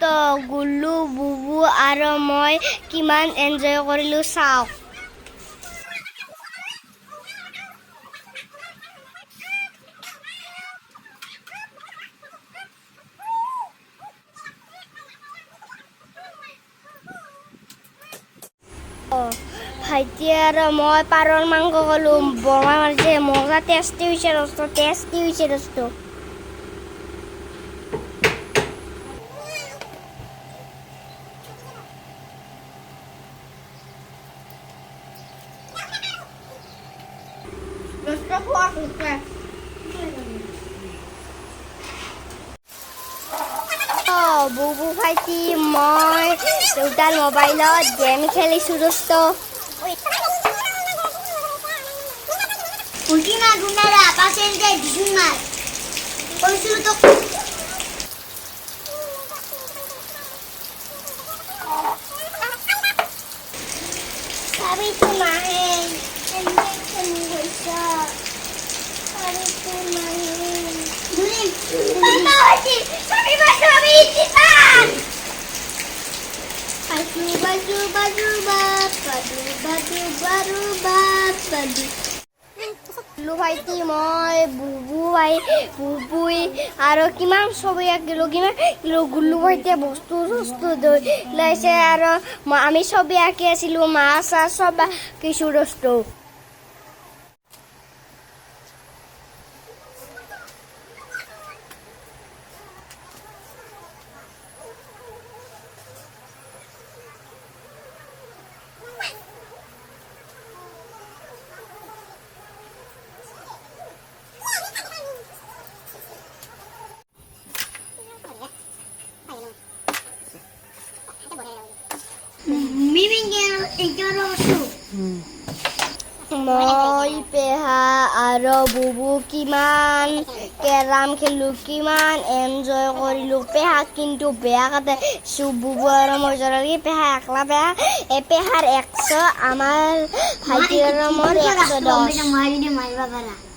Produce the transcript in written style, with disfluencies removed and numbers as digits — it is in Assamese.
তো গুল্লু বুবু আৰু মই কিমান এনজয় কৰিলো চাওক ভাইটি আৰু মই পাৰৰ মাংস খালো বৰমা মাৰিছে মজা টেষ্টি হৈছে দোস্ত বুবু ভাইটি মই দেউতাৰ মোবাইলত গেম খেলিছোঁ দোস্ত Ultima gunara paciente disunat. Konsulto. Sabi tu main. Injection hoisa. Sabi tu main. Dulin. Papa hati. Sabi citan. Baju. Gullu ভাইটি মই বুবুই আৰু কিমান ছবি আঁকিলো গুল্লু ভাইটিয়ে বস্তু লাইছে আৰু আমি ছবি আঁকি আছিলোঁ মাছ চব কিছু বস্তু মই পেহা আৰু বুবু কিমান কেৰাম খেলোঁ কিমান এনজয় কৰিলোঁ পেহা কিন্তু বেয়া কাটে বুবু আৰু মই জৰালি পেহা একলা পেহাৰ 100 আমাৰ ভাইটি আৰু মোৰ 110